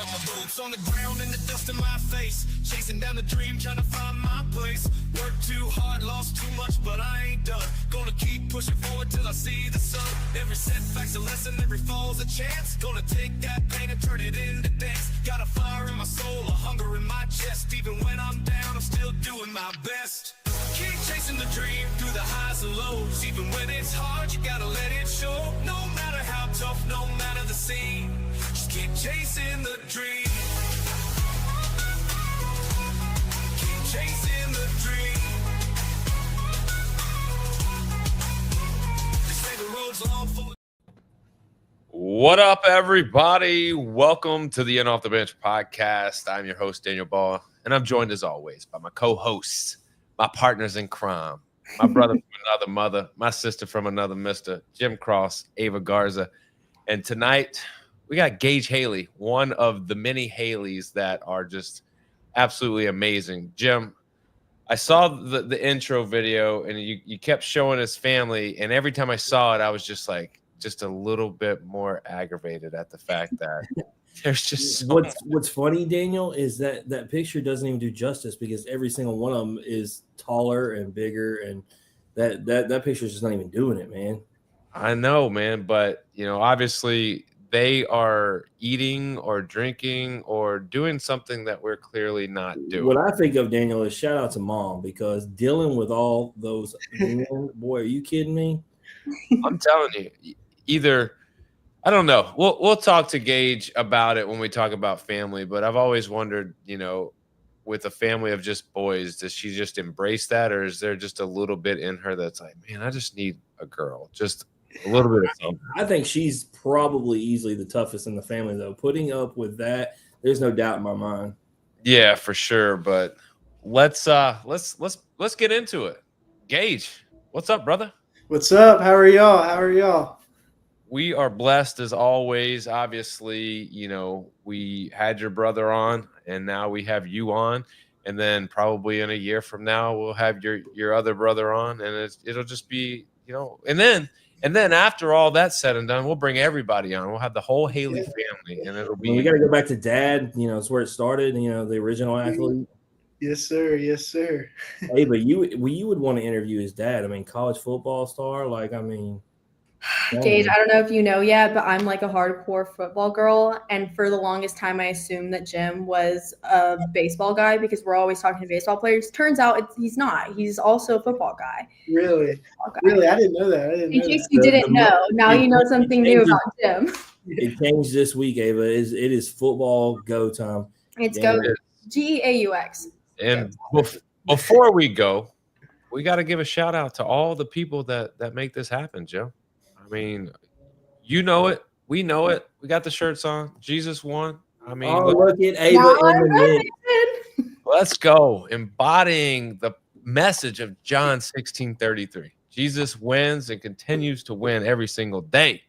got my boots on the ground and the dust in my face. Chasing down the dream, trying to find my place. Worked too hard, lost too much, but I ain't done. Gonna keep pushing forward till I see the sun. Every setback's a lesson, every fall's a chance. Gonna take that pain and turn it into dance. Got a fire in my soul, a hunger in my chest. Even when I'm down, I'm still doing my best. Keep chasing the dream through the highs and lows. Even when it's hard, you gotta let it show. No matter how tough, no matter the scene, just keep chasing the dream. Keep chasing the dream. They say the road's long full. What up, everybody? Welcome to the In Off the Bench podcast. I'm your host, Daniel Ball, and I'm joined as always by my co-hosts, my partners in crime, my brother from another mother, my sister from another mister, Jim Cross, Ava Garza. And tonight, we got Gage Haley, one of the many Haleys that are just absolutely amazing. Jim, I saw the intro video, and you kept showing his family, and every time I saw it, I was just like, just a little bit more aggravated at the fact that there's just so what's funny, Daniel, is that picture doesn't even do justice because every single one of them is taller and bigger, and that picture is just not even doing it, man. I know, man, but obviously they are eating or drinking or doing something that we're clearly not doing. What I think of, Daniel, is shout out to mom, because dealing with all those men, boy, are you kidding me? I'm telling you, either I don't know. We'll talk to Gage about it when we talk about family, but I've always wondered, with a family of just boys, does she just embrace that, or is there just a little bit in her that's like, man, I just need a girl, just a little bit of something? I think she's probably easily the toughest in the family, though. Putting up with that, there's no doubt in my mind. Yeah, for sure. But let's get into it. Gage, what's up, brother? What's up? How are y'all? We are blessed as always. Obviously, we had your brother on, and now we have you on, and then probably in a year from now we'll have your other brother on, and it'll just be, and then after all that's said and done, we'll bring everybody on. We'll have the whole Haley family, and it'll be. We got to go back to Dad. It's where it started. The original athlete. Yes, sir. Yes, sir. Hey, but you would want to interview his dad. I mean, college football star. Gage, I don't know if you know yet, but I'm like a hardcore football girl. And for the longest time, I assumed that Jim was a baseball guy because we're always talking to baseball players. Turns out he's not. He's also a football guy. Really? Really? I didn't know that. In case you didn't know, now you know something new about Jim. It changed this week, Ava. It is football go time. It's go GAUX. And before we go, we got to give a shout out to all the people that make this happen, Joe. I mean, you know it. We know it. We got the shirts on. Jesus won. I mean, look at Ava in the mid. Let's go. Embodying the message of John 16:33. Jesus wins and continues to win every single day.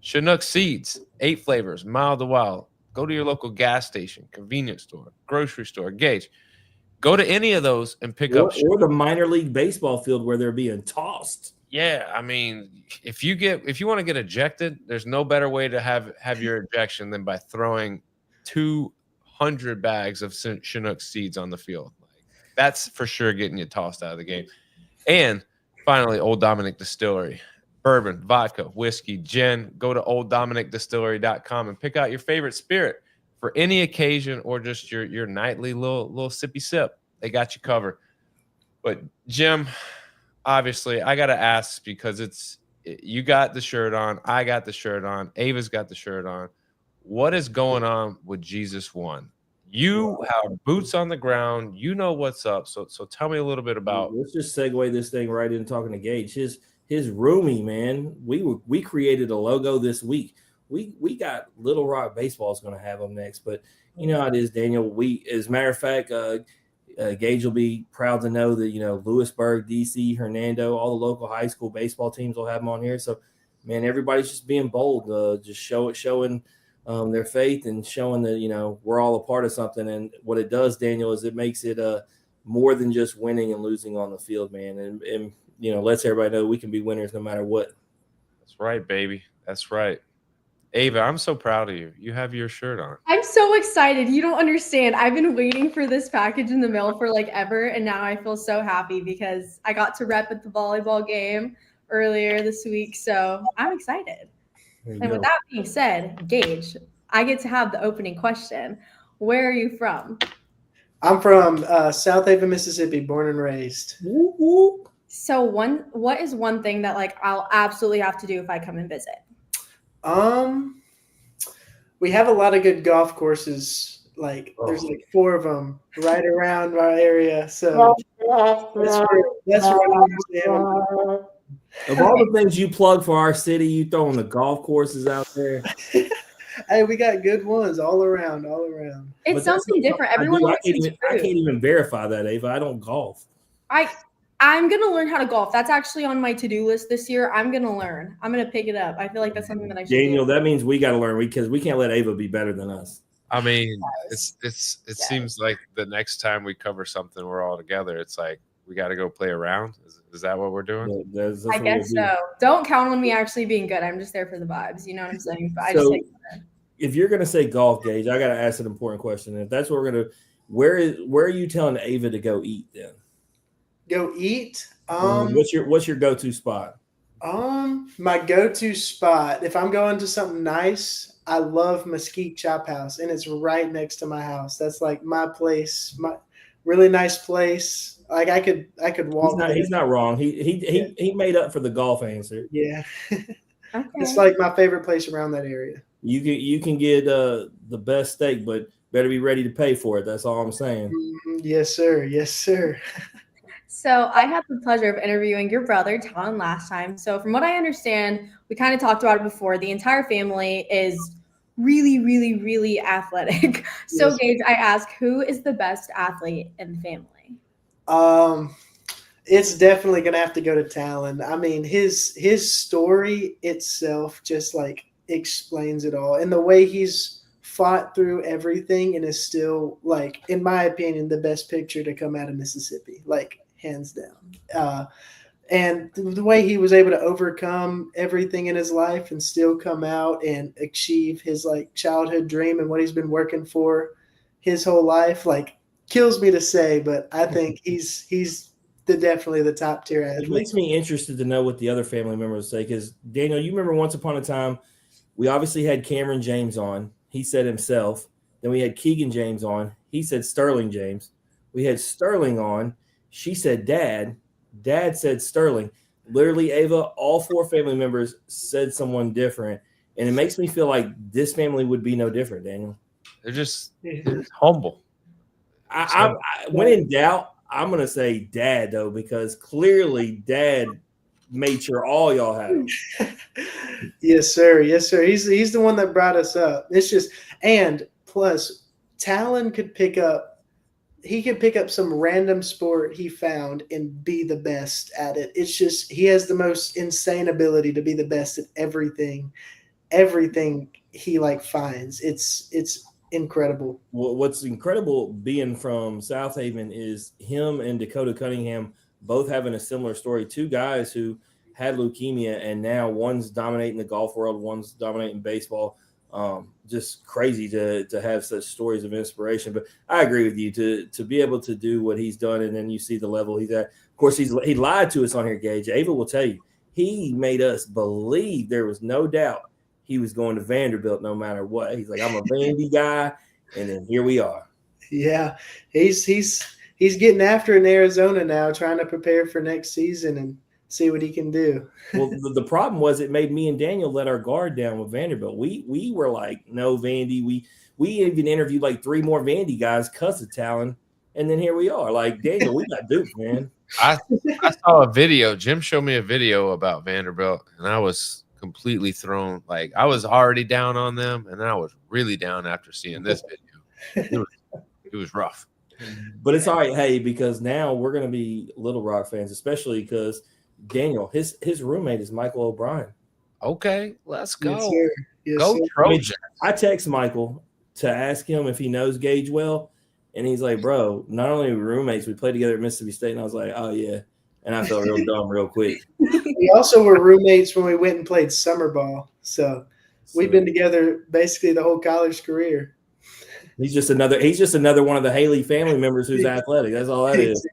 Chinook seeds, 8 flavors, mild to wild. Go to your local gas station, convenience store, grocery store, Gage. Go to any of those and pick up. Or the minor league baseball field where they're being tossed. Yeah, I mean, if you want to get ejected, there's no better way to have your ejection than by throwing 200 bags of Chinook seeds on the field. That's for sure getting you tossed out of the game. And finally, Old Dominic Distillery. Bourbon, vodka, whiskey, gin. Go to olddominicdistillery.com and pick out your favorite spirit for any occasion or just your nightly little sippy sip. They got you covered. But Jim, obviously, I got to ask because you got the shirt on, I got the shirt on, Ava's got the shirt on. What is going on with Jesus One? You have boots on the ground. You know what's up. So tell me a little bit about. Let's just segue this thing right into talking to Gage. His roomie, man. We created a logo this week. We got Little Rock Baseball is going to have them next, but you know how it is, Daniel. As a matter of fact, Gage will be proud to know that Lewisburg, DC, Hernando, all the local high school baseball teams will have them on here. So, man, everybody's just being bold, just showing their faith and showing that we're all a part of something. And what it does, Daniel, is it makes it more than just winning and losing on the field, man. And lets everybody know we can be winners no matter what. That's right, baby. That's right. Ava, I'm so proud of you. You have your shirt on. I'm so excited. You don't understand. I've been waiting for this package in the mail for like ever, and now I feel so happy because I got to rep at the volleyball game earlier this week. So I'm excited. And with that being said, Gage, I get to have the opening question. Where are you from? I'm from South Haven, Mississippi, born and raised. So what is one thing that like I'll absolutely have to do if I come and visit? We have a lot of good golf courses. Like there's like 4 of them right around our area. So that's where I understand. Of all the things you plug for our city, you throwing the golf courses out there. Hey, we got good ones all around. It's But something different. Everyone I likes can't even verify that, Ava. I don't golf. I'm gonna learn how to golf. That's actually on my to-do list this year. I'm gonna learn. I'm gonna pick it up. I feel like that's something that I should Daniel, do. that means we got to learn because we can't let Ava be better than us. I mean, it seems like the next time we cover something, we're all together. It's like we got to go play around. Is that what we're doing? That's I what guess we'll do. so. Don't count on me actually being good. I'm just there for the vibes. You know what I'm saying? But I So, just like if you're gonna say golf, Gage, I gotta ask an important question. If that's what we're gonna, where are you telling Ava to go eat then? Go eat. What's your go-to spot? My go-to spot, if I'm going to something nice, I love Mesquite Chop House, and it's right next to my house. That's like my place, my really nice place. Like I could walk. He's not wrong. He made up for the golf answer. Yeah. okay. It's like my favorite place around that area. You can get the best steak, but better be ready to pay for it. That's all I'm saying. Yes, sir. Yes, sir. So I had the pleasure of interviewing your brother, Talon, last time. So from what I understand, we kind of talked about it before. The entire family is really, really, really athletic. So Yes. Gage, I ask, who is the best athlete in the family? It's definitely gonna have to go to Talon. I mean, his story itself just like explains it all, and the way he's fought through everything and is still, like, in my opinion, the best pitcher to come out of Mississippi, like hands down. And the way he was able to overcome everything in his life and still come out and achieve his like childhood dream and what he's been working for his whole life, like, kills me to say, but I think he's definitely the top tier It athlete. makes me interested to know what the other family members say. Because Daniel, you remember once upon a time, we obviously had Cameron James on. He said himself. Then we had Keegan James on. He said Sterling James. We had Sterling on. She said Dad. Dad said Sterling. Literally, Ava, all 4 family members said someone different. And it makes me feel like this family would be no different, Daniel. They're just humble. When in doubt, I'm going to say Dad, though, because clearly Dad made sure all y'all had him. Yes, sir. Yes, sir. He's the one that brought us up. It's just, and plus, Talon could pick up some random sport he found and be the best at it. It's just, he has the most insane ability to be the best at everything he like finds. It's incredible. Well, what's incredible being from South Haven is him and Dakota Cunningham both having a similar story. 2 guys who had leukemia, and now one's dominating the golf world, one's dominating baseball. Just crazy to have such stories of inspiration. But I agree with you to be able to do what he's done, and then you see the level he's at. Of course, he lied to us on here, Gage. Ava will tell you he made us believe there was no doubt he was going to Vanderbilt no matter what. He's like, I'm a Vandy guy, and then here we are. Yeah, he's getting after it in Arizona now, trying to prepare for next season and see what he can do. Well, the problem was it made me and Daniel let our guard down with Vanderbilt. We were like, no, Vandy. We even interviewed like 3 more Vandy guys, cuss at Talon, and then here we are. Like, Daniel, we got duped, man. I saw a video. Jim showed me a video about Vanderbilt, and I was completely thrown. Like, I was already down on them, and then I was really down after seeing this video. It was rough. But it's all right, hey, because now we're going to be Little Rock fans, especially because Daniel, his roommate is Michael O'Brien. Okay, let's go. Yes, sir. Yes, Go sir. Trojans. I text Michael to ask him if he knows Gage well, and he's like, bro, not only are we roommates, we played together at Mississippi State, and I was like, oh, yeah. And I felt real dumb real quick. We also were roommates when we went and played summer ball. So We've been together basically the whole college career. He's just another one of the Haley family members who's athletic. That's all that is.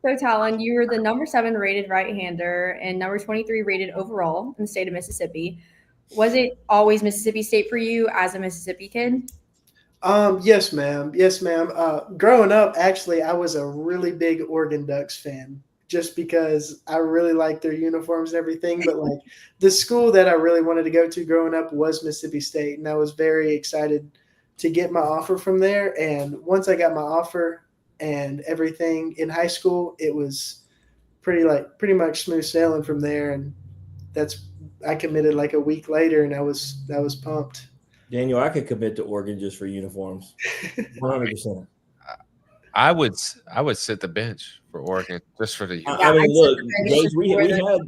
So, Talon, you were the number 7 rated right-hander and number 23 rated overall in the state of Mississippi. Was it always Mississippi State for you as a Mississippi kid? Yes, ma'am. Yes, ma'am. Growing up, actually, I was a really big Oregon Ducks fan just because I really liked their uniforms and everything. But like the school that I really wanted to go to growing up was Mississippi State, and I was very excited to get my offer from there. And once I got my offer and everything in high school, it was pretty much smooth sailing from there. And I committed like a week later, and I was pumped. Daniel, I could commit to Oregon just for uniforms. 100%. I would sit the bench for Oregon just for the uniform. I mean, look, Gage,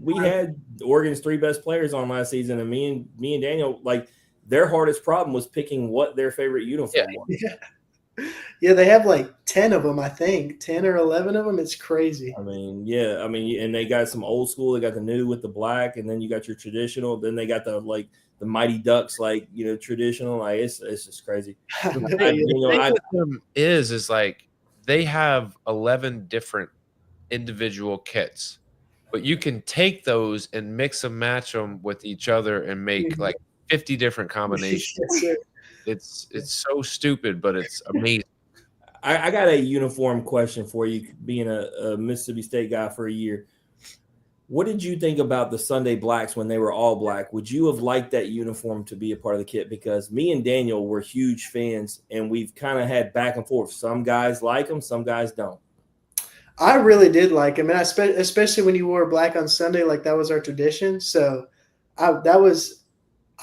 we had Oregon's 3 best players on last season, and me and Daniel, like, their hardest problem was picking what their favorite uniform was. Yeah, they have like 10 of them, I think. 10 or 11 of them. It's crazy. I mean, and they got some old school. They got the new with the black, and then you got your traditional. Then they got the Mighty Ducks, traditional. Like it's just crazy. Is like they have 11 different individual kits, but you can take those and mix and match them with each other and make like 50 different combinations. It's so stupid, but it's amazing. I got a uniform question for you, being a Mississippi State guy for a year. What did you think about the Sunday Blacks when they were all black? Would you have liked that uniform to be a part of the kit? Because me and Daniel were huge fans, and we've kind of had back and forth. Some guys like them, some guys don't. I really did like them, and especially when you wore black on Sunday, like that was our tradition. So I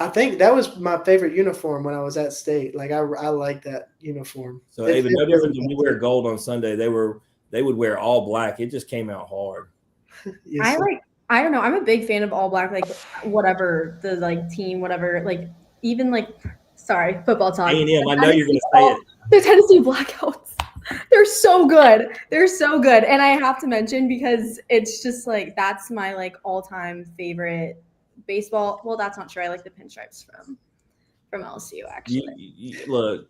think that was my favorite uniform when I was at State. Like I like that uniform. So even no different when we wear gold on Sunday, they would wear all black. It just came out hard. Yes, I don't know. I'm a big fan of all black, like whatever the team, whatever, even sorry, football talk. A&M, I know you're gonna say it. The Tennessee Blackouts. They're so good. They're so good. And I have to mention because it's just that's my all-time favorite baseball. Well, that's not true. I like the pinstripes from LSU actually. Look,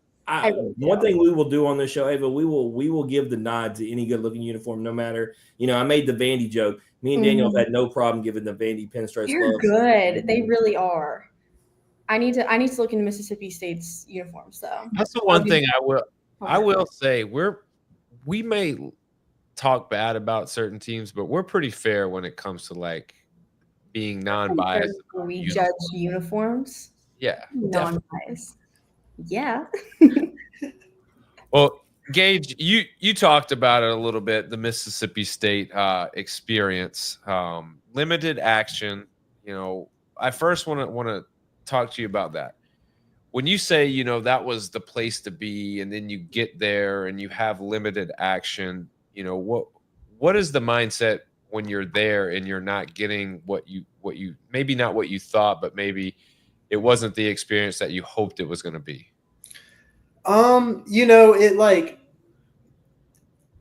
one thing we will do on this show, Ava, we will give the nod to any good-looking uniform, no matter. I made the Vandy joke. Me and Daniel have had no problem giving the Vandy pinstripes. You're good. They really are. I need to look into Mississippi State's uniforms though. That's the one thing I will say. We may talk bad about certain teams, but we're pretty fair when it comes to being non-biased. We judge uniforms. Yeah, non-biased. Yeah. Well, Gage, you talked about it a little bit, the Mississippi State experience, limited action. I first want to talk to you about that. When you say, that was the place to be, and then you get there and you have limited action, what is the mindset when you're there and you're not getting what you maybe not what you thought, but maybe it wasn't the experience that you hoped it was going to be?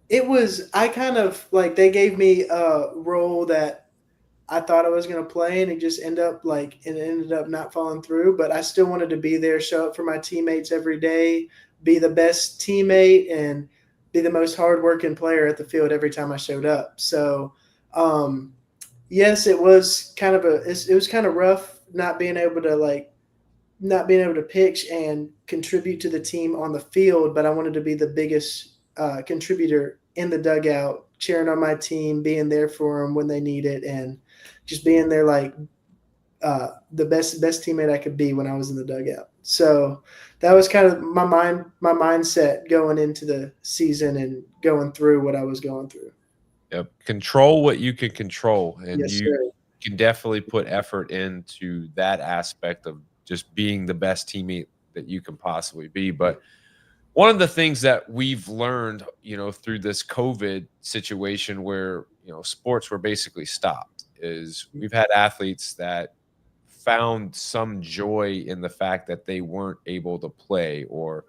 It was, I kind of they gave me a role that I thought I was going to play, and it just ended up not falling through, but I still wanted to be there, show up for my teammates every day, be the best teammate, and be the most hardworking player at the field every time I showed up. So, yes, it was kind of rough not being able to pitch and contribute to the team on the field, but I wanted to be the biggest contributor in the dugout, cheering on my team, being there for them when they need it, and just being there the best teammate I could be when I was in the dugout. So that was kind of my mindset going into the season and going through what I was going through. Yep. Control what you can control, and Yes, you sir. can definitely put effort into that aspect of just being the best teammate that you can possibly be. But one of the things that we've learned, through this COVID situation where, sports were basically stopped, is we've had athletes that found some joy in the fact that they weren't able to play, or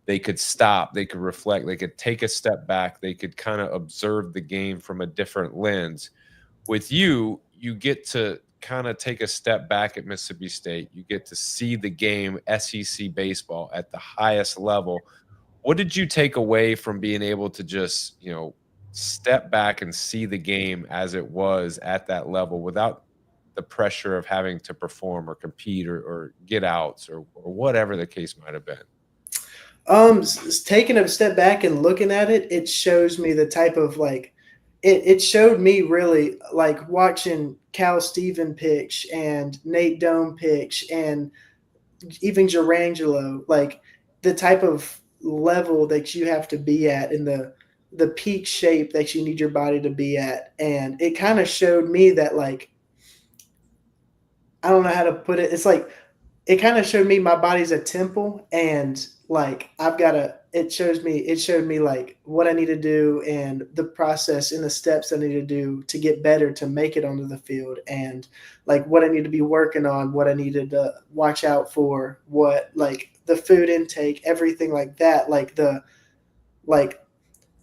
they could stop, they could reflect, they could take a step back, they could kind of observe the game from a different lens. With you get to kind of take a step back at Mississippi State. You get to see the game, SEC baseball at the highest level. What did you take away from being able to just, step back and see the game as it was at that level without the pressure of having to perform or compete or get outs or whatever the case might have been? Taking a step back and looking at it, it shows me the type of it showed me really like watching Cal Steven pitch and Nate Dome pitch and even Gerangelo, like the type of level that you have to be at in the peak shape that you need your body to be at. And it kind of showed me that, like, I don't know how to put it. It's like it kind of showed me my body's a temple, and like it showed me like what I need to do and the process and the steps I need to do to get better to make it onto the field, and like what I need to be working on, what I needed to watch out for, what like the food intake, everything like that. Like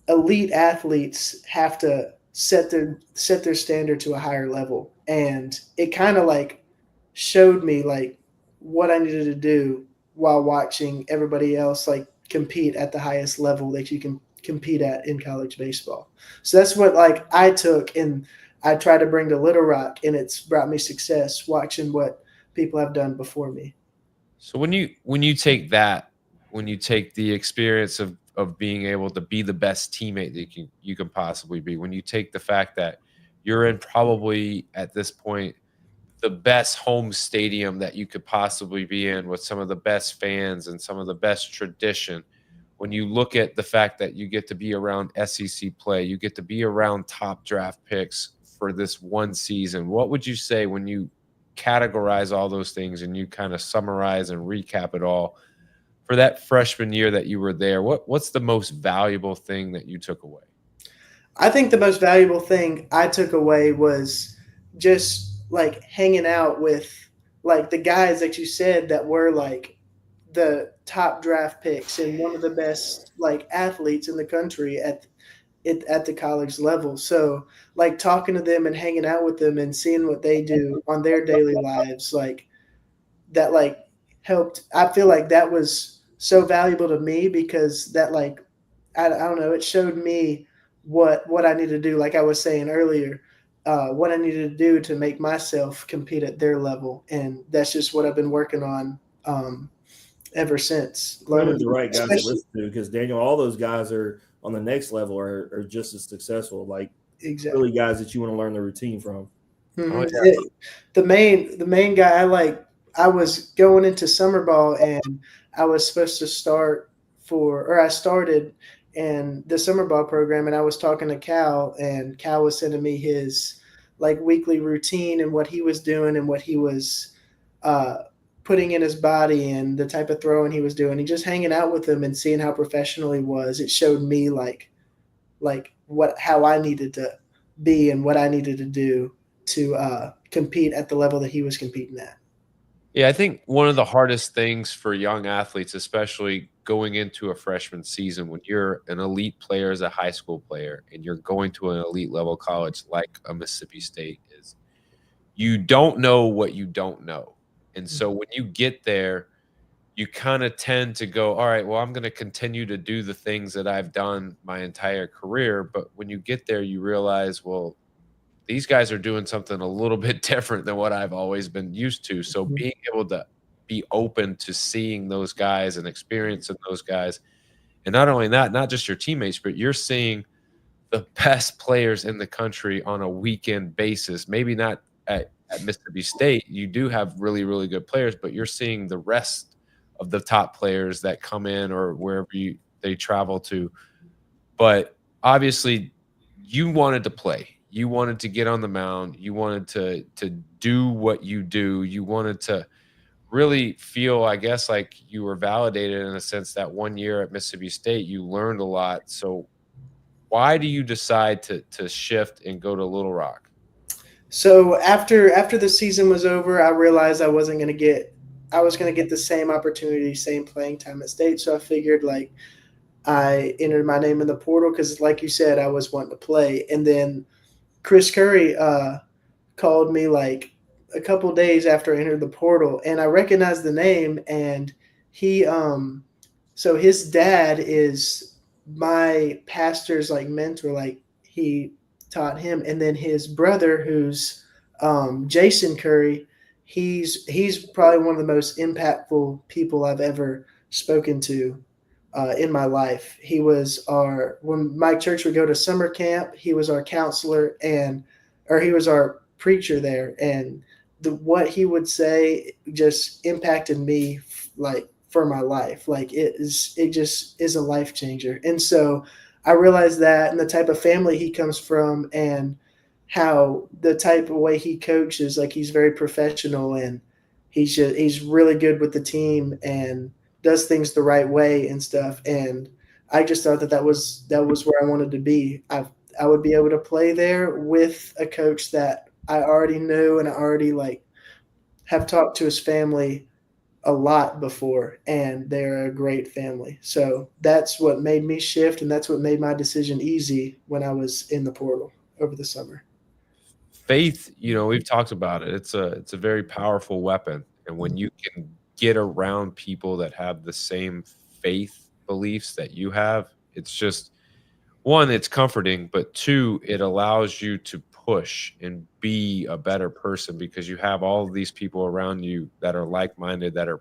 elite athletes have to set their standard to a higher level, and it kind of like showed me like what I needed to do while watching everybody else like compete at the highest level that you can compete at in college baseball. So that's what like I took and I try to bring to Little Rock, and it's brought me success watching what people have done before me. So when you take the experience of being able to be the best teammate that you can possibly be, when you take the fact that you're in probably at this point the best home stadium that you could possibly be in with some of the best fans and some of the best tradition, when you look at the fact that you get to be around SEC play, you get to be around top draft picks for this one season, what would you say when you categorize all those things and you kind of summarize and recap it all for that freshman year that you were there? What's the most valuable thing that you took away? I think the most valuable thing I took away was just like hanging out with like the guys that you said that were like the top draft picks and one of the best like athletes in the country at the college level. So like talking to them and hanging out with them and seeing what they do on their daily lives, like that like helped. I feel like that was so valuable to me because that like I don't know, it showed me what I need to do, like I was saying earlier, what I needed to do to make myself compete at their level. And that's just what I've been working on ever since. Learning the right guys to listen to, because Daniel, all those guys are on the next level are just as successful. Like exactly. Really guys that you want to learn the routine from. Mm-hmm. Oh, yeah. The main guy I was going into summer ball and I was supposed to I started in the summer ball program, and I was talking to Cal, and Cal was sending me his like weekly routine and what he was doing and what he was putting in his body and the type of throwing he was doing. And just hanging out with him and seeing how professional he was, it showed me like how I needed to be and what I needed to do to compete at the level that he was competing at. Yeah, I think one of the hardest things for young athletes, especially going into a freshman season, when you're an elite player as a high school player and you're going to an elite level college like a Mississippi State, is you don't know what you don't know. And so when you get there, you kind of tend to go, all right, well, I'm going to continue to do the things that I've done my entire career. But when you get there, you realize, well, these guys are doing something a little bit different than what I've always been used to. So being able to be open to seeing those guys and experiencing those guys, and not only that, not just your teammates, but you're seeing the best players in the country on a weekend basis. Maybe not at Mississippi State, you do have really, really good players, but you're seeing the rest of the top players that come in or wherever they travel to. But obviously, you wanted to play. You wanted to get on the mound. You wanted to do what you do. You wanted to really feel, I guess, like you were validated in a sense that 1 year at Mississippi State, you learned a lot. So why do you decide to shift and go to Little Rock? So after the season was over, I realized I was going to get the same opportunity, same playing time at State. So I figured like I entered my name in the portal because, like you said, I was wanting to play. And then Chris Curry called me like a couple days after I entered the portal, and I recognized the name. And he, so his dad is my pastor's like mentor. Like he taught him, and then his brother, who's Jason Curry, he's probably one of the most impactful people I've ever spoken to in my life. He was when my church would go to summer camp, he was our counselor or he was our preacher there. And what he would say just impacted me like for my life. Like it just is a life changer. And so I realized that, and the type of family he comes from, and how the type of way he coaches, like he's very professional, and he's really good with the team and does things the right way and stuff. And I just thought that was where I wanted to be. I would be able to play there with a coach that I already knew, and I already like have talked to his family a lot before, and they're a great family. So that's what made me shift, and that's what made my decision easy when I was in the portal over the summer. Faith, we've talked about it. It's a very powerful weapon, and when you can get around people that have the same faith beliefs that you have, it's just, one, it's comforting, but two, it allows you to push and be a better person, because you have all of these people around you that are like-minded, that are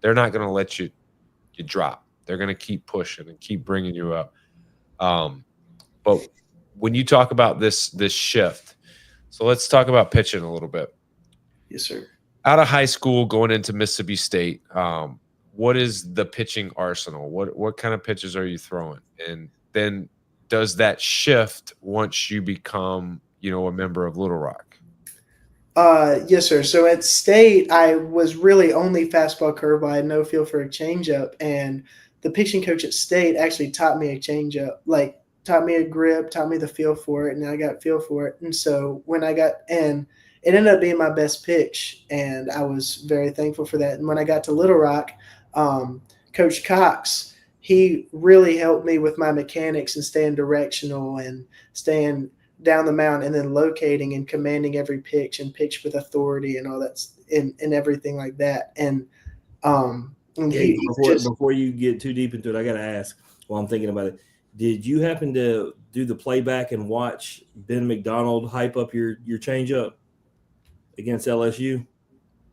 they're not going to let you drop. They're going to keep pushing and keep bringing you up. But when you talk about this shift, so let's talk about pitching a little bit. Yes, sir. Out of high school, going into Mississippi State, what is the pitching arsenal? What kind of pitches are you throwing? And then does that shift once you become, a member of Little Rock? Yes, sir. So at State, I was really only fastball, curveball. I had no feel for a changeup, and the pitching coach at State actually taught me a changeup, like taught me a grip, taught me the feel for it, and I got feel for it. And so it ended up being my best pitch, and I was very thankful for that. And when I got to Little Rock, Coach Cox, he really helped me with my mechanics and staying directional and staying down the mound, and then locating and commanding every pitch and pitch with authority and all that, and everything like that. And before you get too deep into it, I got to ask, while I'm thinking about it, did you happen to do the playback and watch Ben McDonald hype up your changeup against LSU?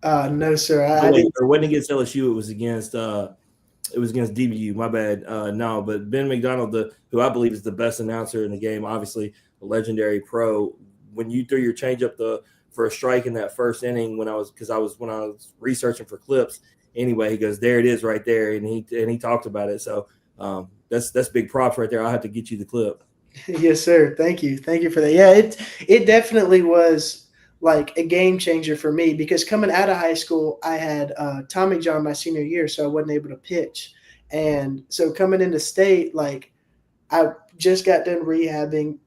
No, sir. It wasn't against LSU. It was against DBU. My bad. No, but Ben McDonald, who I believe is the best announcer in the game, obviously a legendary pro. When you threw your changeup for a strike in that first inning, when I was researching for clips. Anyway, he goes, "There it is, right there," and he talked about it. So that's big props right there. I'll have to get you the clip. Yes, sir. Thank you for that. Yeah, it definitely was like a game changer for me, because coming out of high school, I had Tommy John my senior year, so I wasn't able to pitch. And so coming into State, like I just got done rehabbing.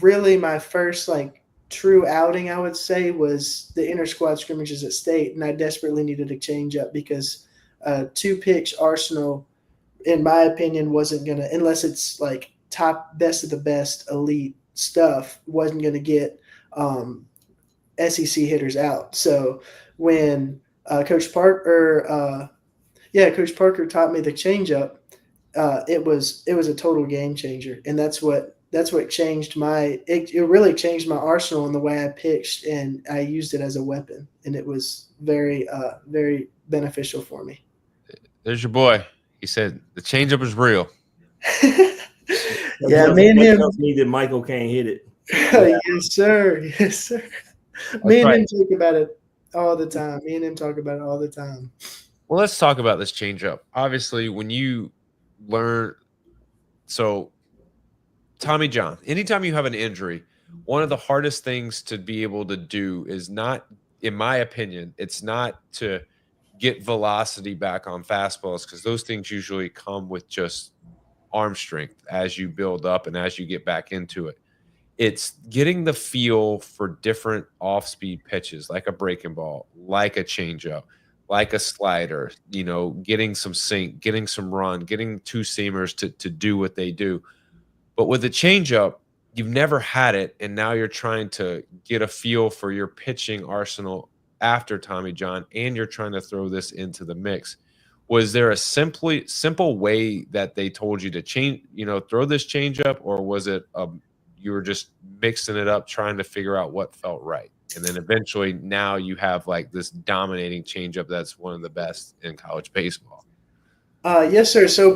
Really, my first like true outing, I would say, was the inter squad scrimmages at State, and I desperately needed a change up, because 2-pitch arsenal, in my opinion, wasn't gonna, unless it's like top best of the best elite stuff, wasn't gonna get SEC hitters out. So when Coach Parker taught me the changeup, it was a total game changer, and that's what changed it really changed my arsenal in the way I pitched, and I used it as a weapon, and it was very very beneficial for me. There's your boy. He said the changeup is real. Yeah, me and him. Me that Michael can't hit it. Yes, sir. Yes, sir. Me and him talk about it all the time. Well, let's talk about this changeup. Obviously, when you learn, so Tommy John, anytime you have an injury, one of the hardest things to be able to do is not, in my opinion, it's not to get velocity back on fastballs, because those things usually come with just arm strength as you build up and as you get back into it. It's getting the feel for different off-speed pitches, like a breaking ball, like a changeup, like a slider, getting some sink, getting some run, getting two-seamers to do what they do. But with the changeup, you've never had it, and now you're trying to get a feel for your pitching arsenal after Tommy John, and you're trying to throw this into the mix. Was there a simple way that they told you to change, throw this change up, or was it you were just mixing it up, trying to figure out what felt right? And then eventually now you have like this dominating changeup that's one of the best in college baseball. Yes, sir. So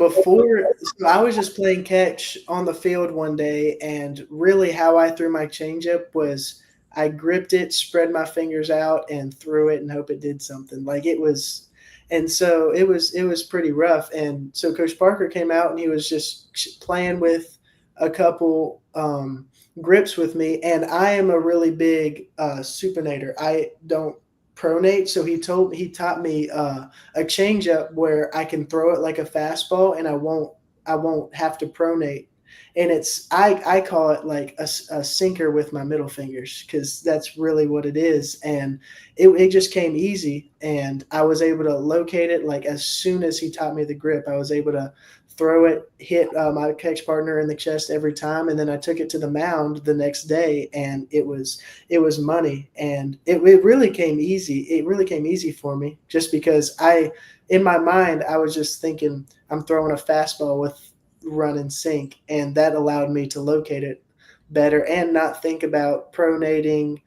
I was just playing catch on the field one day, and really how I threw my changeup was I gripped it, spread my fingers out, and threw it and hope it did something. Like it was, and so it was pretty rough. And so Coach Parker came out and he was just playing with a couple grips with me, and I am a really big supinator. I don't pronate, so he taught me a changeup where I can throw it like a fastball, and I won't have to pronate. And I call it like a sinker with my middle fingers, because that's really what it is. And it just came easy, and I was able to locate it. Like as soon as he taught me the grip, I was able to throw it, hit my catch partner in the chest every time, and then I took it to the mound the next day, and it was money. And it really came easy. It really came easy for me, just because in my mind I was just thinking I'm throwing a fastball with run and sink, and that allowed me to locate it better and not think about pronating,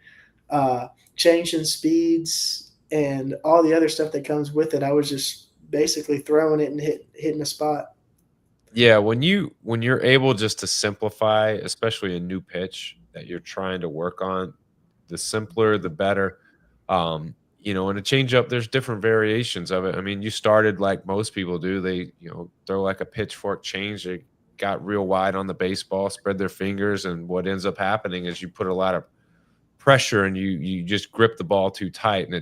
changing speeds, and all the other stuff that comes with it. I was just basically throwing it and hitting a spot. Yeah, when you're able just to simplify, especially a new pitch that you're trying to work on, the simpler the better. In a changeup, there's different variations of it. I mean, you started like most people do. They, throw like a pitchfork change. They got real wide on the baseball, spread their fingers, and what ends up happening is you put a lot of pressure and you just grip the ball too tight, and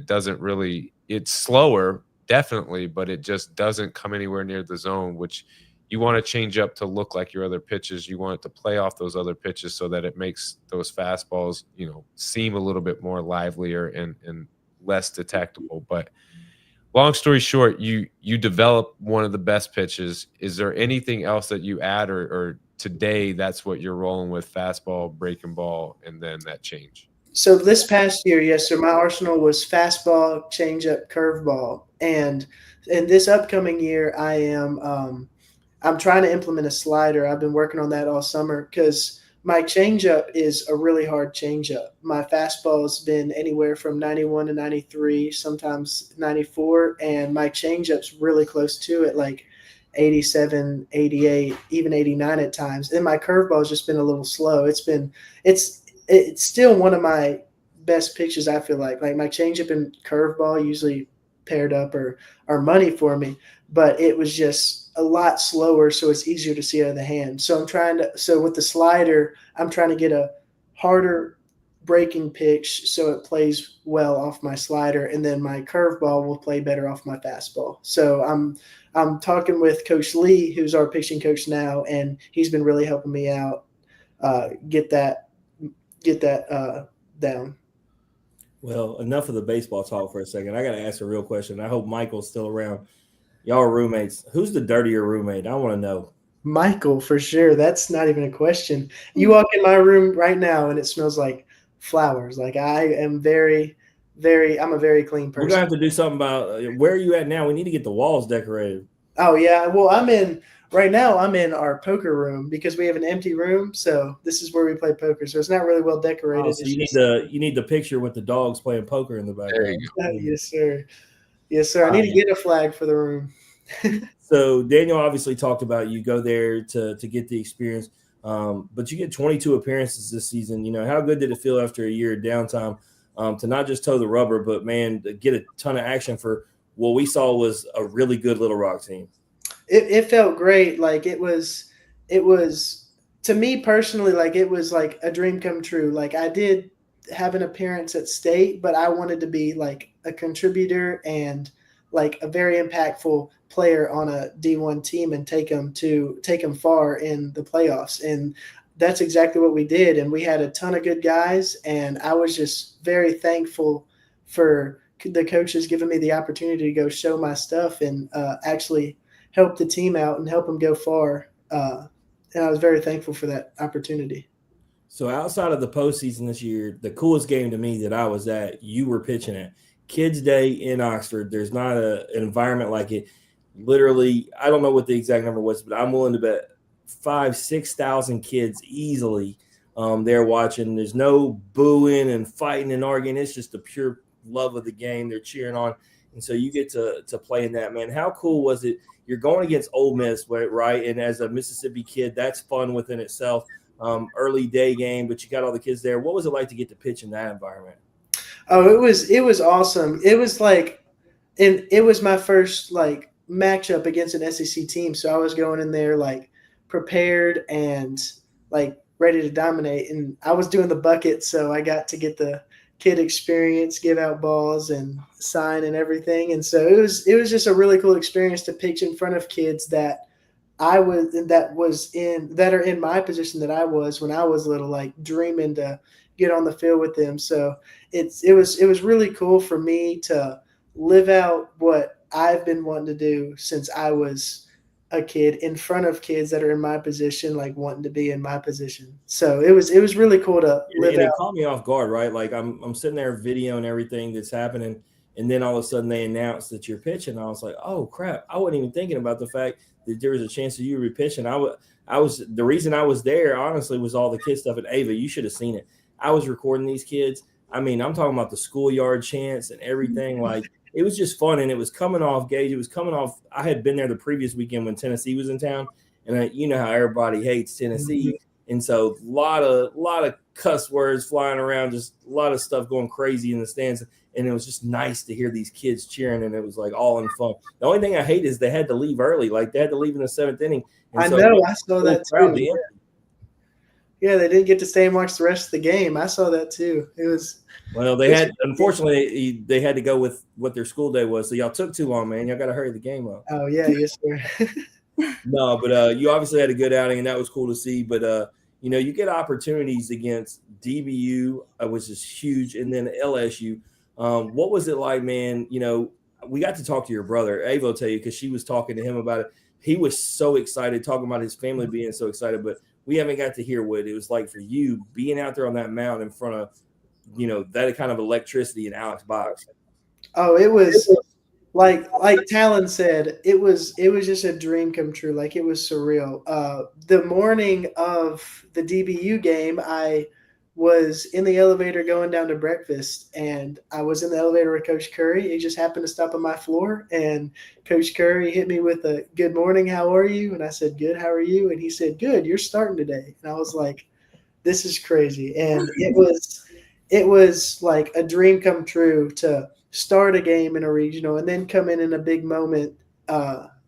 it's slower, definitely, but it just doesn't come anywhere near the zone, which you want to change up to look like your other pitches. You want it to play off those other pitches so that it makes those fastballs, seem a little bit more livelier and less detectable. But long story short, you develop one of the best pitches. Is there anything else that you add, or today that's what you're rolling with: fastball, breaking ball, and then that change? So this past year, yes, sir, my arsenal was fastball, changeup, curveball, and in this upcoming year, I'm trying to implement a slider. I've been working on that all summer, because my changeup is a really hard changeup. My fastball's been anywhere from 91 to 93, sometimes 94, and my changeup's really close to it, like 87, 88, even 89 at times. And my curveball's just been a little slow. It's still one of my best pitches, I feel like. Like my changeup and curveball usually paired up are money for me, but it was just a lot slower, so it's easier to see out of the hand. So with the slider, I'm trying to get a harder breaking pitch so it plays well off my slider, and then my curveball will play better off my fastball. So I'm talking with Coach Lee, who's our pitching coach now, and he's been really helping me out get that down. Well, enough of the baseball talk for a second. I got to ask a real question. I hope Michael's still around. Y'all are roommates. Who's the dirtier roommate? I want to know. Michael, for sure. That's not even a question. You walk in my room right now and it smells like flowers. Like I'm a very clean person. We're gonna have to do something about where are you at now? We need to get the walls decorated. Oh yeah. Well, right now I'm in our poker room because we have an empty room. So this is where we play poker. So it's not really well decorated. Oh, so you need the picture with the dogs playing poker in the background. Yes, sir. Yes, sir. I need to get a flag for the room. So Daniel obviously talked about you go there to get the experience, but you get 22 appearances this season. How good did it feel after a year of downtime to not just toe the rubber, but man, to get a ton of action for what we saw was a really good Little Rock team? It felt great. Like it was to me personally, like it was like a dream come true. Like I did have an appearance at state, but I wanted to be like a contributor and like a very impactful player on a D1 team and take them far in the playoffs. And that's exactly what we did. And we had a ton of good guys. And I was just very thankful for the coaches giving me the opportunity to go show my stuff and actually help the team out and help them go far. And I was very thankful for that opportunity. So outside of the postseason this year, the coolest game to me that I was at, you were pitching at Kids Day in Oxford. There's not an environment like it. Literally, I don't know what the exact number was, but I'm willing to bet 5,000-6,000 kids easily there watching. There's no booing and fighting and arguing. It's just the pure love of the game. They're cheering on, and so you get to play in that, man. How cool was it? You're going against Ole Miss, right? And as a Mississippi kid, that's fun within itself. Early day game, but you got all the kids there. What was it like to get to pitch in that environment? Oh, it was awesome. It was like, and it was my first like matchup against an SEC team. So I was going in there like prepared and like ready to dominate. And I was doing the bucket, so I got to get the kid experience, give out balls and sign and everything. And so it was just a really cool experience to pitch in front of kids that are in my position that I was when I was little, like dreaming to get on the field with them. So it was really cool for me to live out what I've been wanting to do since I was a kid in front of kids that are in my position, like wanting to be in my position. So it was really cool to live and out. It caught me off guard, right? Like I'm sitting there videoing everything that's happening, and then all of a sudden they announced that you're pitching. I was like, oh crap! I wasn't even thinking about the fact that there was a chance that you would be pitching. I was the reason I was there, honestly, was all the kid stuff at Ava. You should have seen it. I was recording these kids. I mean, I'm talking about the schoolyard chants and everything. Like, it was just fun, and it was coming off, Gage. It was coming off. I had been there the previous weekend when Tennessee was in town, and you know how everybody hates Tennessee, and so a lot of cuss words flying around, just a lot of stuff going crazy in the stands. And it was just nice to hear these kids cheering, and it was like all in fun. The only thing I hate is they had to leave early. Like, they had to leave in the 7th inning. And I know. I saw that too. Yeah, they didn't get to stay and watch the rest of the game. I saw that too. It was unfortunately they had to go with what their school day was. So y'all took too long, man. Y'all got to hurry the game up. Oh yeah, yes sir. No, but you obviously had a good outing, and that was cool to see. But you get opportunities against DBU, which is huge, and then LSU. What was it like, man? We got to talk to your brother. Ava will tell you, because she was talking to him about it. He was so excited, talking about his family being so excited, but we haven't got to hear what it was like for you being out there on that mound in front of, that kind of electricity in Alex Box. Oh, it was like Talon said, it was just a dream come true. Like, it was surreal. The morning of the DBU game, I was in the elevator going down to breakfast, and I was in the elevator with Coach Curry. He just happened to stop on my floor, and Coach Curry hit me with a "Good morning, how are you?" And I said, "Good, how are you?" And he said, "Good, you're starting today." And I was like, this is crazy. And it was like a dream come true to start a game in a regional and then come in a big moment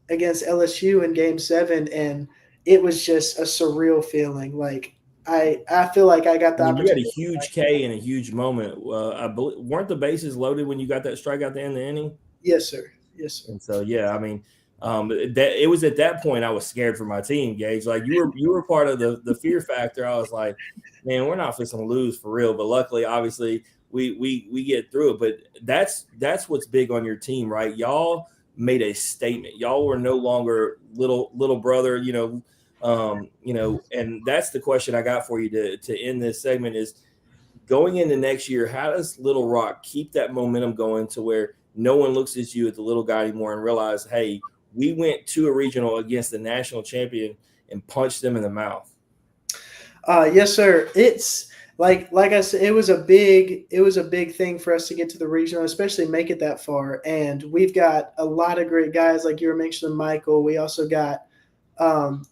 against LSU in Game 7, and it was just a surreal feeling. Like, I feel like I got the opportunity. You had a huge K and a huge moment. I believe, weren't the bases loaded when you got that strikeout at the end of the inning? Yes, sir. Yes, sir. And so, yeah, I mean, that it was at that point I was scared for my team, Gage. Like, you were part of the fear factor. I was like, man, we're not fixing to lose for real. But luckily, obviously, we get through it. But that's what's big on your team, right? Y'all made a statement. Y'all were no longer little brother, and that's the question I got for you to end this segment is, going into next year, how does Little Rock keep that momentum going to where no one looks at you as the little guy anymore and realize, hey, we went to a regional against the national champion and punched them in the mouth? Yes, sir. It's like I said, it was a big thing for us to get to the regional, especially make it that far. And we've got a lot of great guys, like you were mentioning, Michael. We also got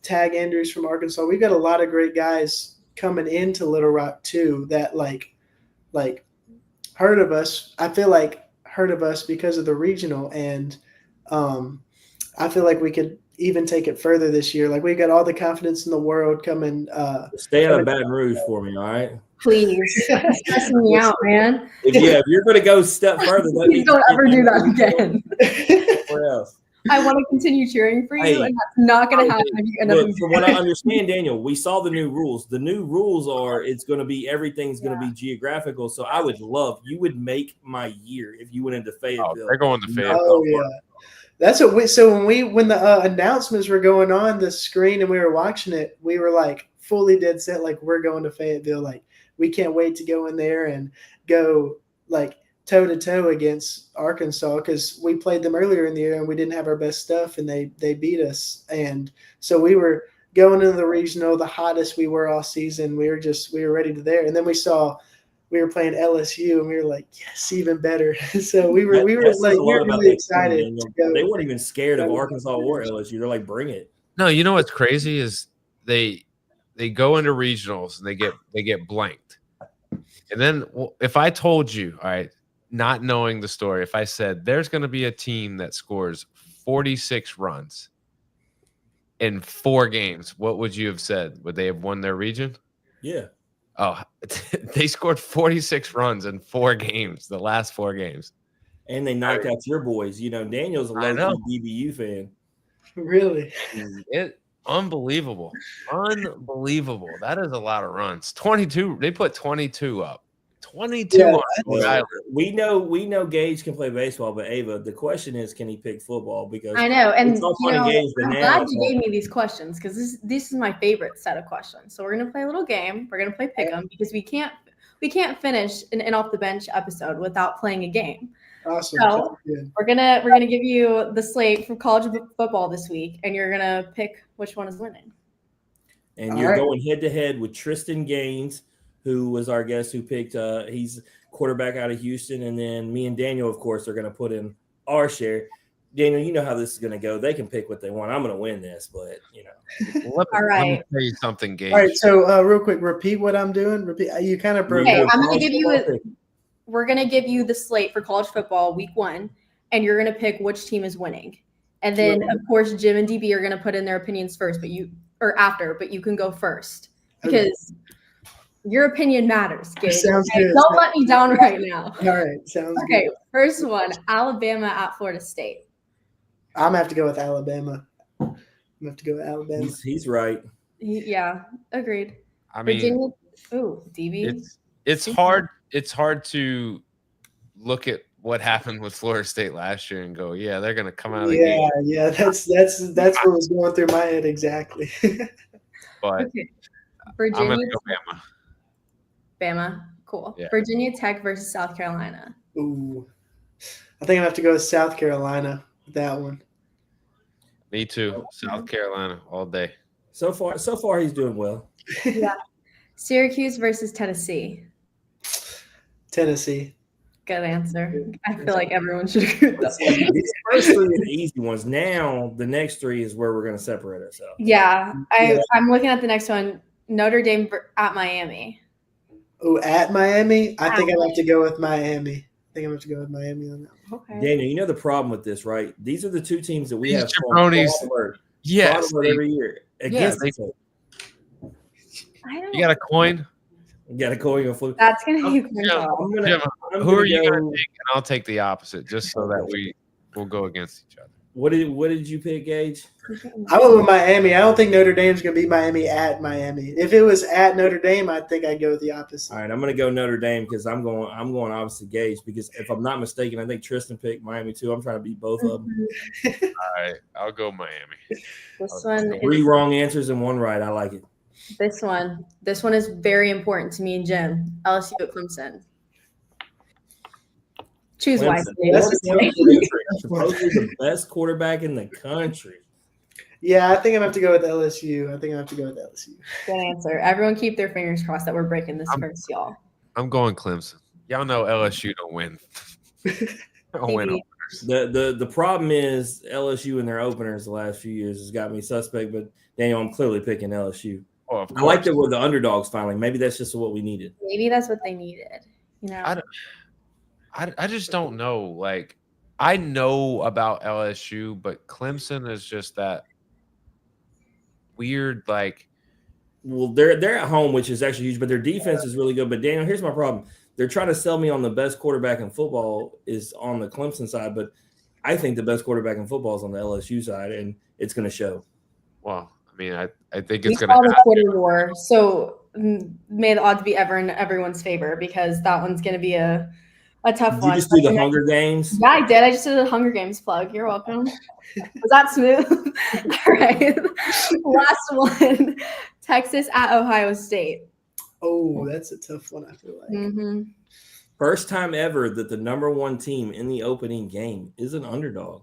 Tag Andrews from Arkansas. We've got a lot of great guys coming into Little Rock too that like heard of us. I feel like heard of us because of the regional, and I feel like we could even take it further this year. Like, we've got all the confidence in the world coming. Stay out of Baton Rouge for me, all right? Please, it's stressing me out, man. If you're going to go a step further, please don't ever do that again. Where else? I want to continue cheering for you, and that's not going to happen if you end up. From what I understand, Daniel, we saw the new rules. The new rules are everything's going to be geographical. So I would love, you would make my year if you went into Fayetteville. Oh, they're going to Fayetteville. Oh yeah, that's what we. So when the announcements were going on the screen and we were watching it, we were like fully dead set. Like, we're going to Fayetteville. Like, we can't wait to go in there and go like toe to toe against Arkansas, because we played them earlier in the year and we didn't have our best stuff and they beat us. And so we were going into the regional, the hottest we were all season. We were ready to there. And then we were playing LSU and we were like, yes, even better. So we were really excited to go. They weren't even scared of Arkansas or LSU. They're like, bring it. No, you know what's crazy is they go into regionals and they get blanked. And then if I told you, all right, not knowing the story, if I said there's going to be a team that scores 46 runs in 4 games, what would you have said? Would they have won their region? Yeah. Oh, they scored 46 runs in 4 games, the last 4 games. And they knocked out your boys. You know, Daniel's a low-key DBU fan. Really? Unbelievable. Unbelievable. That is a lot of runs. 22. They put 22 up. 22 on Rhode Island. We know Gage can play baseball, but Ava, the question is, can he pick football? Because I know, and it's all fun and games, but I'm now glad you gave me these questions, because this is my favorite set of questions. So we're gonna play a little game. We're gonna play Pick'em, because we can't finish an off the bench episode without playing a game. Awesome. So we're gonna give you the slate for college football this week, and you're gonna pick which one is winning. And you're going head to head with Tristan Gaines, who was our guest who picked he's quarterback out of Houston, and then me and Daniel, of course, are going to put in our share. Daniel, you know how this is going to go. They can pick what they want. I'm going to win this, but All right. Let me tell you something, Gage. All right, so real quick, repeat what I'm doing. Repeat. You kind of broke. Okay, I'm going to give you we're going to give you the slate for college football week 1, and you're going to pick which team is winning. And then, of course, Jim and DB are going to put in their opinions first, but you can go first, because your opinion matters, Gage. Sounds good. Don't let me down right now. All right, sounds good. Okay, first one, Alabama at Florida State. I'm going to have to go with Alabama. He's right. Yeah, agreed. I mean, Virginia, DB. It's hard. It's hard to look at what happened with Florida State last year and go, yeah, they're going to come out of the game. Yeah, that's what was going through my head exactly. But Virginia, I'm going to go Bama. Bama, cool. Yeah. Virginia Tech versus South Carolina. Ooh, I think I have to go with South Carolina with that one. Me too. South Carolina all day. So far, he's doing well. Yeah. Syracuse versus Tennessee. Tennessee. Good answer. I feel like everyone should agree with that. These first 3 are the easy ones. Now the next 3 is where we're going to separate ourselves. Yeah, I'm looking at the next one. Notre Dame at Miami. Oh, at Miami? I think I have to go with Miami. On that one. Okay. Daniel, you know the problem with this, right? These are the 2 teams that we These have jabronis. Yes. every year against each other. You got a coin? You got a coin or flip. That's going to be Jim, who are you going to take? And I'll take the opposite, just so that we will go against each other. What did you pick, Gage? I went with Miami. I don't think Notre Dame's going to beat Miami at Miami. If it was at Notre Dame, I think I'd go with the opposite. All right, I'm going to go Notre Dame because I'm going opposite Gage, because if I'm not mistaken, I think Tristan picked Miami too. I'm trying to beat both of them. All right, I'll go Miami. This one 3 wrong answers and 1 right. I like it. This one is very important to me and Jim. LSU at Clemson. Choose wisely. Supposedly the best quarterback in the country. Yeah, I think I'm going to have to go with LSU. Good answer. Everyone keep their fingers crossed that we're breaking this first, y'all. I'm going Clemson. Y'all know LSU don't win. Don't win openers. The problem is LSU in their openers the last few years has got me suspect, but Daniel, I'm clearly picking LSU. Oh, of I like course. that we're the underdogs finally. Maybe that's just what we needed. Maybe that's what they needed. You know, I just don't know. Like, I know about LSU, but Clemson is just that weird, like. Well, they're at home, which is actually huge, but their defense is really good. But Daniel, here's my problem. They're trying to sell me on the best quarterback in football is on the Clemson side, but I think the best quarterback in football is on the LSU side, and it's going to show. Well, I mean, I think we it's going saw to the Twitter war, so may the odds be ever in everyone's favor, because that one's going to be a tough one. Did you just do the Hunger Games? Yeah, I did. I just did a Hunger Games plug. You're welcome. Was that smooth? All right. Last one. Texas at Ohio State. Oh, that's a tough one, I feel like. Mm-hmm. First time ever that the number one team in the opening game is an underdog.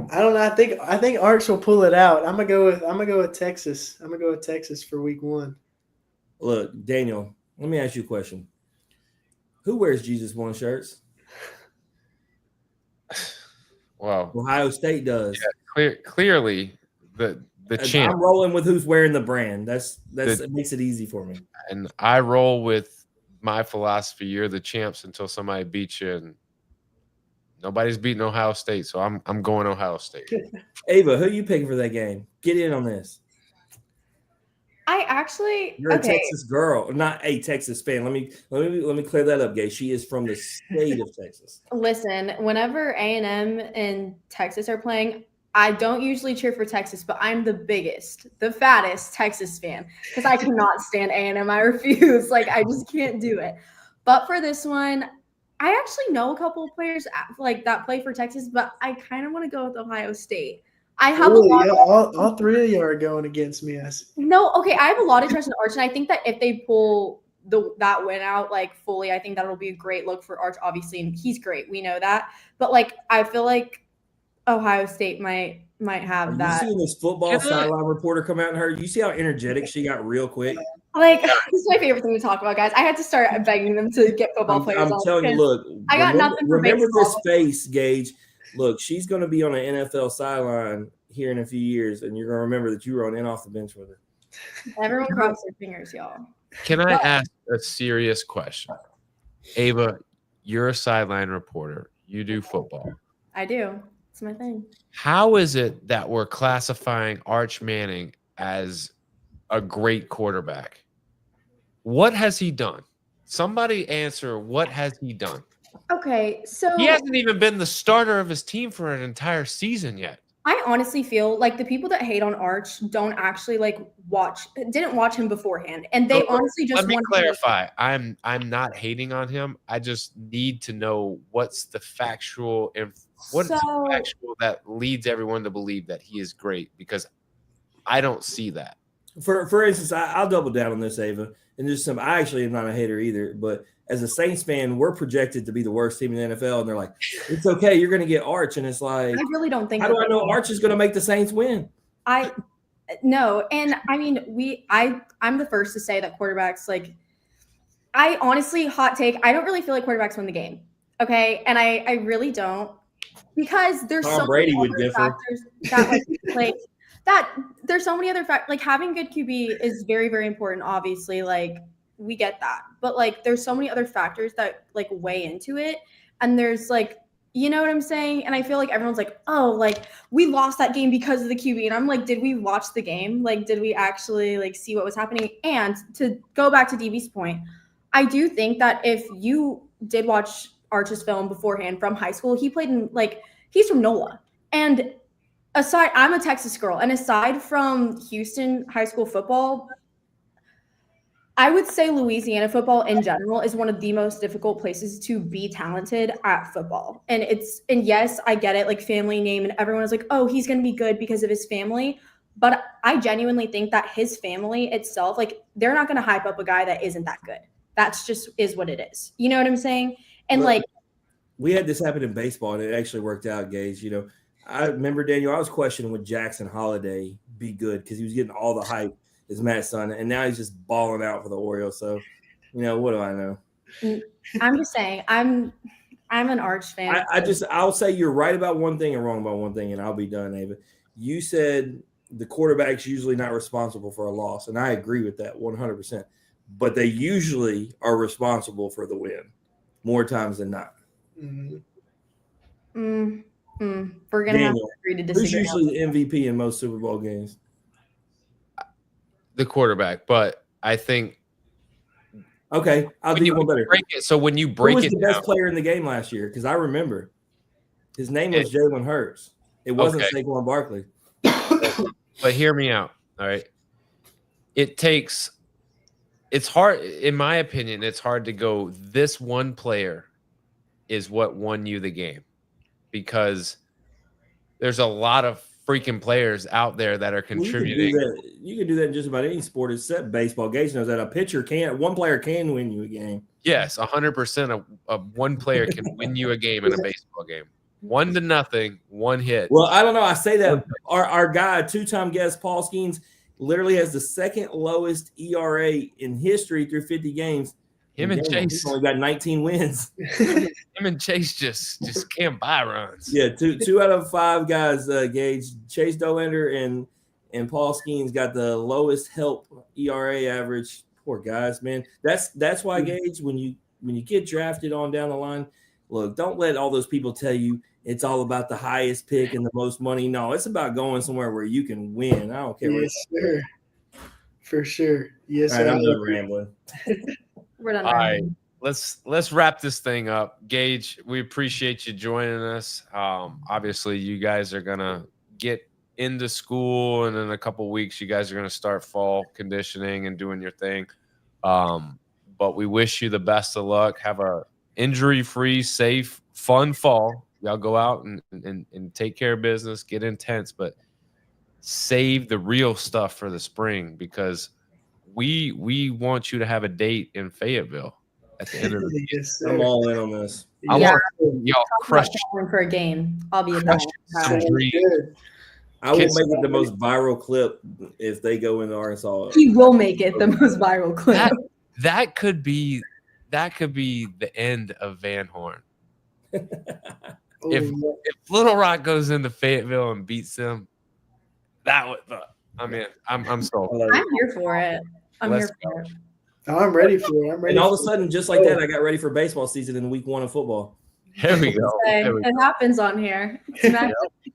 I don't know. I think Arch will pull it out. I'm gonna go with Texas. I'm gonna go with Texas for week 1. Look, Daniel, let me ask you a question. Who wears Jesus One shirts? Wow. Ohio State does. Clearly, the champ. I'm rolling with who's wearing the brand. It makes it easy for me. And I roll with my philosophy. You're the champs until somebody beats you, and nobody's beating Ohio State, so I'm going Ohio State. Ava, who you picking for that game? Get in on this. You're a Texas girl, not a Texas fan. Let me clear that up, Gage. She is from the state of Texas. Listen, whenever A&M and Texas are playing, I don't usually cheer for Texas, but I'm the fattest Texas fan because I cannot stand A&M. I refuse. Like, I just can't do it. But for this one, I actually know a couple of players like that play for Texas, but I kind of want to go with Ohio State. I have all 3 of you are going against me. I have a lot of trust in Arch, and I think that if they pull that win out like fully, I think that'll be a great look for Arch, obviously, and he's great. We know that. But like, I feel like Ohio State might have that. You seen this football sideline reporter come out and her? You see how energetic she got real quick? Like, this is my favorite thing to talk about, guys. I had to start begging them to get football players. I'm telling you, look. I got nothing for remember baseball. this face, Gage. Look, she's going to be on an NFL sideline here in a few years, and you're going to remember that you were on in off the bench with her. Everyone cross their fingers, y'all. Can I ask a serious question? Ava, you're a sideline reporter. You do football. I do. It's my thing. How is it that we're classifying Arch Manning as a great quarterback? What has he done? Somebody answer, what has he done? Okay, so he hasn't even been the starter of his team for an entire season yet. I honestly feel like the people that hate on Arch don't actually didn't watch him beforehand, and they honestly just. Let me clarify. I'm not hating on him. I just need to know what's the factual that leads everyone to believe that he is great, because I don't see that. For instance, I'll double down on this, Ava, and just I actually am not a hater either, but as a Saints fan, we're projected to be the worst team in the NFL, and they're like, "It's okay, you're going to get Arch," and it's like, I really don't think. How do I know Arch is going to make the Saints win? No, and I mean, I'm the first to say that quarterbacks, like, I honestly, hot take, I don't really feel like quarterbacks win the game. Okay, and I really don't, because there's Tom so Brady many would other differ. factors that like that. There's so many other factors. Like, having good QB is very, very important. Obviously, like, we get that, but like, there's so many other factors that like weigh into it, and there's like, you know what I'm saying? And I feel like everyone's like, oh, like, we lost that game because of the QB, and I'm like, did we watch the game? Like, did we actually like see what was happening? And to go back to DB's point, I do think that if you did watch Arch's film beforehand from high school, he played in, like, he's from NOLA, and I'm a Texas girl, and aside from Houston high school football, I would say Louisiana football in general is one of the most difficult places to be talented at football. And yes, I get it, like, family name, and everyone is like, oh, he's going to be good because of his family. But I genuinely think that his family itself, like, they're not going to hype up a guy that isn't that good. That's just is what it is. You know what I'm saying? And like, we had this happen in baseball, and it actually worked out, Gage. You know, I remember, Daniel, I was questioning would Jackson Holiday be good because he was getting all the hype as Matt's son, and now he's just balling out for the Orioles. So, you know, what do I know? I'm just saying, I'm an Arch fan. I'll say you're right about one thing and wrong about one thing, and I'll be done, Ava. You said the quarterback's usually not responsible for a loss, and I agree with that 100%. But they usually are responsible for the win more times than not. We're gonna have to agree to disagree. Who's usually the MVP in most Super Bowl games? The quarterback, but I think. Okay, I'll do one better. When you break it, who was the best player in the game last year? Because I remember his name was Jalen Hurts. It wasn't Saquon Barkley. But hear me out. All right, it's hard, in my opinion. It's hard to go, this one player is what won you the game, because there's a lot of freaking players out there that are Well, contributing. You can do that in just about any sport except baseball. Gage knows that one player can win you a game. Yes, 100% of one player can win you a game in a baseball game. 1-0, one hit. Well, I don't know. I say that our guy, two-time guest Paul Skeens, literally has the second lowest ERA in history through 50 games. Him and Daniel, Chase he's only got 19 wins. him and Chase just can't buy runs. Yeah, two out of 5 guys, Gage, Chase Dollander and Paul Skeens got the lowest help ERA average. Poor guys, man. That's why, Gage, when you get drafted on down the line, look, don't let all those people tell you it's all about the highest pick and the most money. No, it's about going somewhere where you can win. I don't care. Yes, sir. For sure. Yes, All right, sir. I'm done rambling. We're done. All right, rambling. let's wrap this thing up. Gage, we appreciate you joining us. Obviously, you guys are gonna get into school, and in a couple weeks, you guys are gonna start fall conditioning and doing your thing. But we wish you the best of luck. Have a injury-free, safe, fun fall. Y'all go out and take care of business, get intense, but save the real stuff for the spring, because we want you to have a date in Fayetteville at the end of the Yes, sir. I'm all in on this. I Yeah. want y'all Talk crush about calling for a game. I'll be at crush that. some Sounds dreams. good. I will Kids- make it the most viral clip if they go into Arkansas. He will make it the most viral clip. That could be the end of Van Horn. Oh, If- yeah. If Little Rock goes into Fayetteville and beats them, that would. I mean, I'm sold. I'm here for it. I'm Let's here for it. Oh, I'm ready for it. I'm ready. And all of a for sudden, just like that, I got ready for baseball season in week 1 of football. Here we go. Say, There we it happens on here. It's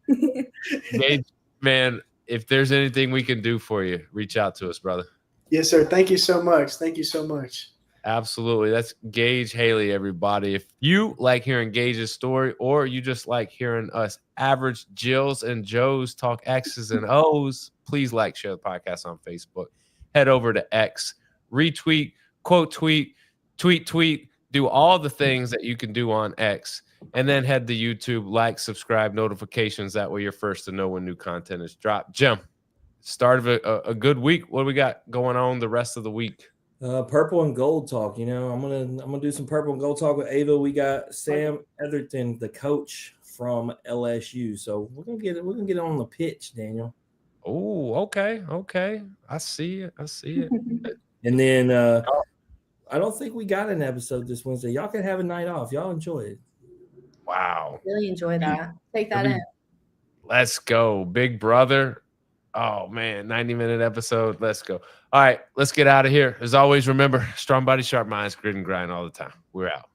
magic. Gage, man, if there's anything we can do for you, reach out to us, brother. Yes, sir. Thank you so much. Thank you so much. Absolutely. That's Gage Haley, everybody. If you like hearing Gage's story, or you just like hearing us average Jills and Joes talk X's and O's, please like, share the podcast on Facebook. Head over to X, retweet, quote tweet, tweet, do all the things that you can do on X. And then head to YouTube, like, subscribe, notifications. That way you're first to know when new content is dropped. Jim, start of a good week. What do we got going on the rest of the week? Purple and gold talk. You know, I'm gonna do some purple and gold talk with Ava. We got Sam Etherton, the coach from LSU. So we're gonna get on the pitch, Daniel. Oh, okay. I see it. And then I don't think we got an episode this Wednesday. Y'all can have a night off. Y'all enjoy it. Wow. Really enjoy that. Take that in. Let's go. Big brother. Oh, man. 90-minute episode. Let's go. All right. Let's get out of here. As always, remember, strong body, sharp minds, grit and grind all the time. We're out.